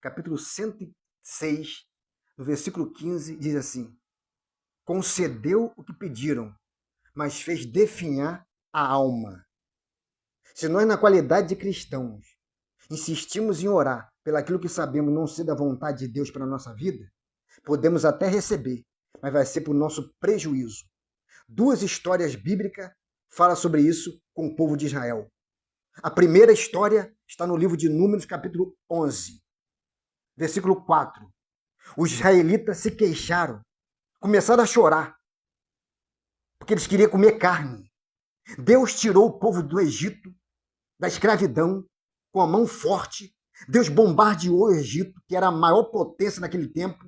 capítulo 106, no versículo 15, diz assim: concedeu o que pediram, mas fez definhar a alma. Se nós, na qualidade de cristãos, insistimos em orar pelaquilo que sabemos não ser da vontade de Deus para a nossa vida, podemos até receber, mas vai ser para o nosso prejuízo. Duas histórias bíblicas falam sobre isso com o povo de Israel. A primeira história está no livro de Números, capítulo 11, versículo 4. Os israelitas se queixaram, começaram a chorar, porque eles queriam comer carne. Deus tirou o povo do Egito, da escravidão, com a mão forte. Deus bombardeou o Egito, que era a maior potência naquele tempo.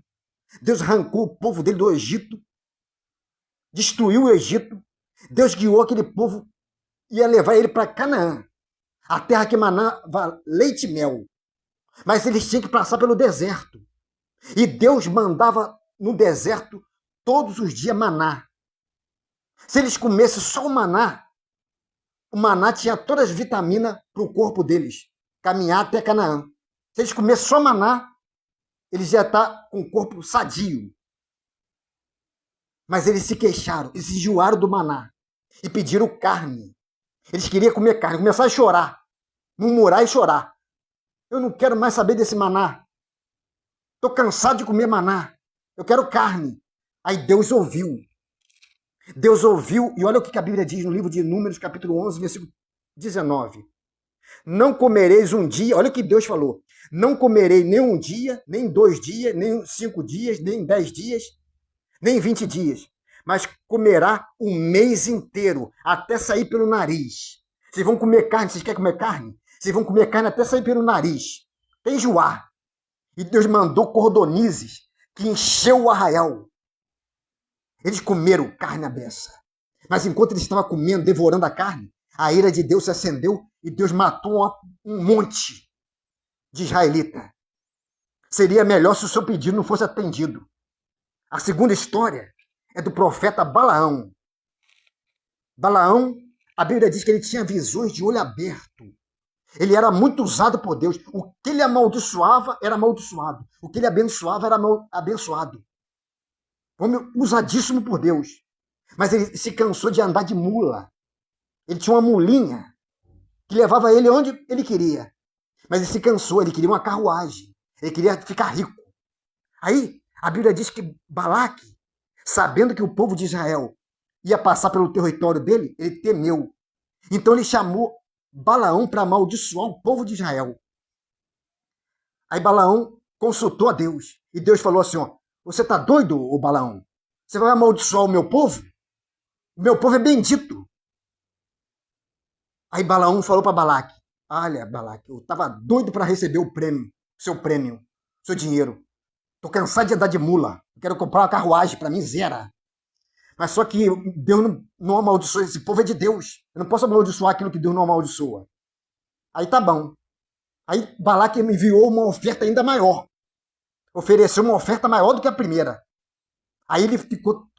Deus arrancou o povo dele do Egito, destruiu o Egito. Deus guiou aquele povo, ia levar ele para Canaã, a terra que manava leite e mel. Mas eles tinham que passar pelo deserto. E Deus mandava no deserto todos os dias maná. Se eles comessem só o maná tinha todas as vitaminas para o corpo deles caminhar até Canaã. Se eles comessem só maná, eles iam estar com o corpo sadio. Mas eles se queixaram, eles se enjoaram do maná e pediram carne. Eles queriam comer carne, começaram a chorar, murmurar e chorar. Eu não quero mais saber desse maná. Estou cansado de comer maná. Eu quero carne. Aí Deus ouviu. Deus ouviu, e olha o que a Bíblia diz no livro de Números, capítulo 11, versículo 19. Não comereis um dia, olha o que Deus falou. Não comerei nem um dia, nem 2 dias, nem 5 dias, nem 10 dias, nem 20 dias. Mas comerá um mês inteiro, até sair pelo nariz. Vocês vão comer carne, vocês querem comer carne? Vocês vão comer carne até sair pelo nariz. Tem enjoar. E Deus mandou cordonizes que encheu o arraial. Eles comeram carne à beça. Mas enquanto eles estavam comendo, devorando a carne, a ira de Deus se acendeu e Deus matou um monte de israelita. Seria melhor se o seu pedido não fosse atendido. A segunda história é do profeta Balaão. Balaão, a Bíblia diz que ele tinha visões de olho aberto. Ele era muito usado por Deus. O que ele amaldiçoava era amaldiçoado. O que ele abençoava era abençoado. Homem usadíssimo por Deus. Mas ele se cansou de andar de mula. Ele tinha uma mulinha que levava ele onde ele queria. Mas ele se cansou, ele queria uma carruagem. Ele queria ficar rico. Aí, a Bíblia diz que Balaque, sabendo que o povo de Israel ia passar pelo território dele, ele temeu. Então ele chamou Balaão para amaldiçoar o povo de Israel. Aí Balaão consultou a Deus. E Deus falou assim, ó, você está doido, ô Balaão? Você vai amaldiçoar o meu povo? O meu povo é bendito. Aí Balaão falou para Balaque, olha, Balaque, eu estava doido para receber o prêmio, seu dinheiro. Estou cansado de andar de mula. Eu quero comprar uma carruagem para mim, zero. Mas só que Deus não amaldiçoa, esse povo é de Deus. Eu não posso amaldiçoar aquilo que Deus não amaldiçoa. Aí tá bom. Aí Balaque me enviou uma oferta ainda maior. Ofereceu uma oferta maior do que a primeira. Aí ele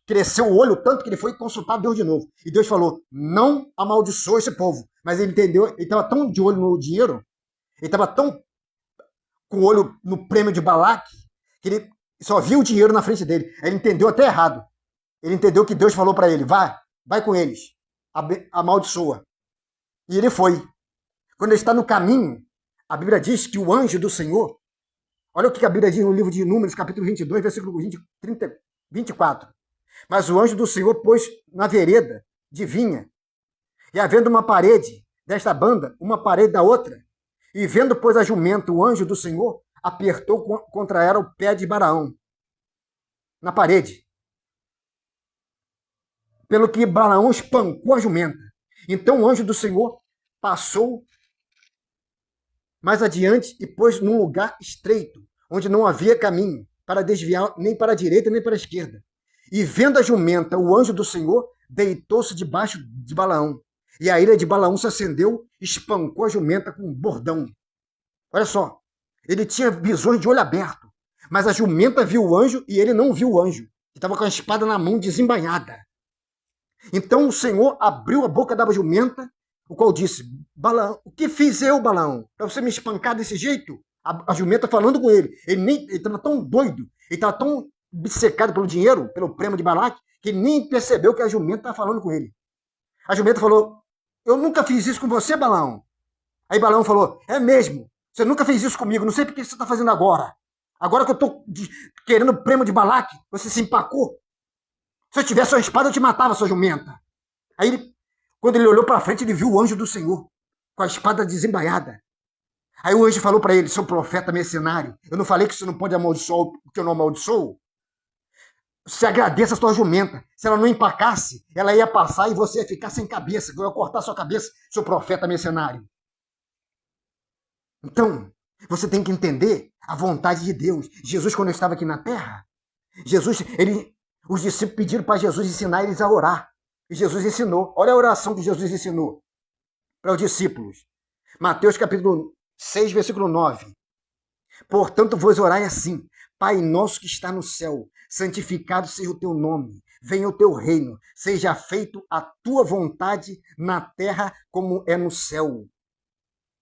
cresceu o olho tanto que ele foi consultar Deus de novo. E Deus falou, não amaldiçoa esse povo. Mas ele entendeu, ele estava tão de olho no dinheiro, ele estava tão com o olho no prêmio de Balaque, que ele só viu o dinheiro na frente dele. Aí ele entendeu até errado. Ele entendeu que Deus falou para ele, vai com eles, amaldiçoa. E ele foi. Quando ele está no caminho, a Bíblia diz que o anjo do Senhor, olha o que a Bíblia diz no livro de Números, capítulo 22, versículo 24. Mas o anjo do Senhor pôs na vereda de vinha, e havendo uma parede desta banda, uma parede da outra, e vendo, pois, a jumenta, o anjo do Senhor apertou contra ela o pé de Balaão, na parede. Pelo que Balaão espancou a jumenta. Então o anjo do Senhor passou mais adiante e pôs num lugar estreito, onde não havia caminho para desviar nem para a direita nem para a esquerda. E vendo a jumenta, o anjo do Senhor deitou-se debaixo de Balaão. E a ira de Balaão se acendeu, espancou a jumenta com um bordão. Olha só, ele tinha visões de olho aberto, mas a jumenta viu o anjo e ele não viu o anjo, que estava com a espada na mão desembainhada. Então o Senhor abriu a boca da jumenta, o qual disse, Balaão, o que fiz eu, Balaão, para você me espancar desse jeito? A jumenta falando com ele. Ele estava tão doido, ele estava tão obcecado pelo dinheiro, pelo prêmio de Balaque, que ele nem percebeu que a jumenta estava falando com ele. A jumenta falou, eu nunca fiz isso com você, Balaão. Aí Balaão falou, é mesmo, você nunca fez isso comigo, não sei por que você está fazendo agora. Agora que eu estou querendo o prêmio de Balaque, você se empacou. Se eu tivesse sua espada, eu te matava, sua jumenta. Aí, quando ele olhou para frente, ele viu o anjo do Senhor, com a espada desembaiada. Aí o anjo falou para ele, seu profeta mercenário, eu não falei que você não pode amaldiçoar o que eu não amaldiçoo? Você agradeça a sua jumenta. Se ela não empacasse, ela ia passar e você ia ficar sem cabeça. Eu ia cortar sua cabeça, seu profeta mercenário. Então, você tem que entender a vontade de Deus. Jesus, quando estava aqui na terra, os discípulos pediram para Jesus ensinar eles a orar. E Jesus ensinou. Olha a oração que Jesus ensinou para os discípulos. Mateus capítulo 6, versículo 9. Portanto, vos orai assim: Pai nosso que está no céu, santificado seja o teu nome, venha o teu reino, seja feito a tua vontade na terra como é no céu.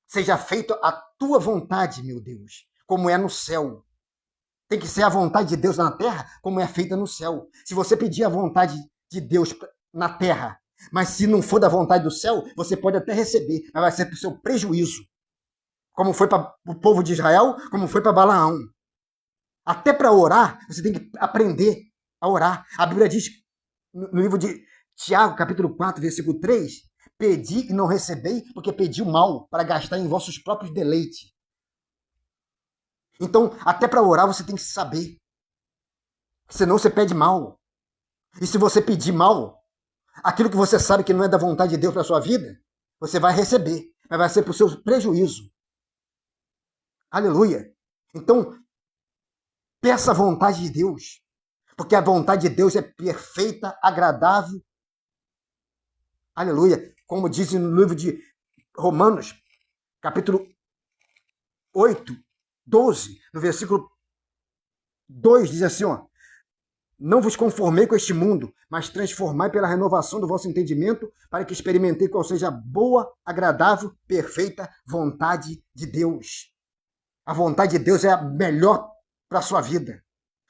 Seja feita a tua vontade, meu Deus, como é no céu. Tem que ser a vontade de Deus na terra como é feita no céu. Se você pedir a vontade de Deus na terra, mas se não for da vontade do céu, você pode até receber, mas vai ser para o seu prejuízo. Como foi para o povo de Israel, como foi para Balaão. Até para orar, você tem que aprender a orar. A Bíblia diz, no livro de Tiago, capítulo 4, versículo 3, pedi e não recebei, porque pedi o mal para gastar em vossos próprios deleites. Então, até para orar, você tem que saber. Senão você pede mal. E se você pedir mal, aquilo que você sabe que não é da vontade de Deus para a sua vida, você vai receber, mas vai ser para o seu prejuízo. Aleluia. Então, peça a vontade de Deus, porque a vontade de Deus é perfeita, agradável. Aleluia. Como diz no livro de Romanos, capítulo 8, 12, no versículo 2, diz assim, ó, não vos conformei com este mundo, mas transformai pela renovação do vosso entendimento, para que experimentei qual seja a boa, agradável, perfeita vontade de Deus. A vontade de Deus é a melhor para a sua vida.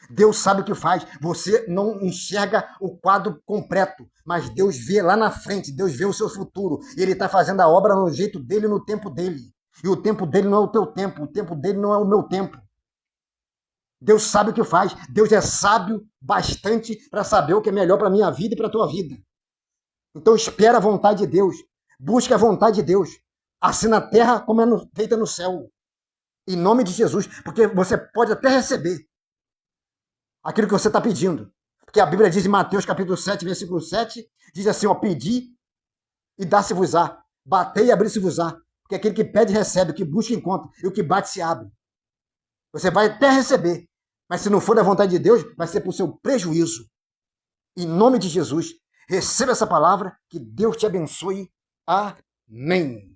Deus sabe o que faz. Você não enxerga o quadro completo, mas Deus vê lá na frente, Deus vê o seu futuro. E Ele está fazendo a obra no jeito dele, no tempo dele. E o tempo dele não é o teu tempo, o tempo dele não é o meu tempo. Deus sabe o que faz. Deus é sábio bastante para saber o que é melhor para a minha vida e para a tua vida. Então espera a vontade de Deus. Busca a vontade de Deus. Assim na terra como é feita no céu. Em nome de Jesus. Porque você pode até receber aquilo que você está pedindo. Porque a Bíblia diz em Mateus capítulo 7, versículo 7, diz assim, ó, pedi e dá-se-vos-á. Batei e abri-se-vos-á. Porque aquele que pede recebe, o que busca encontra, e o que bate se abre. Você vai até receber, mas se não for da vontade de Deus, vai ser para o seu prejuízo. Em nome de Jesus, receba essa palavra, que Deus te abençoe. Amém.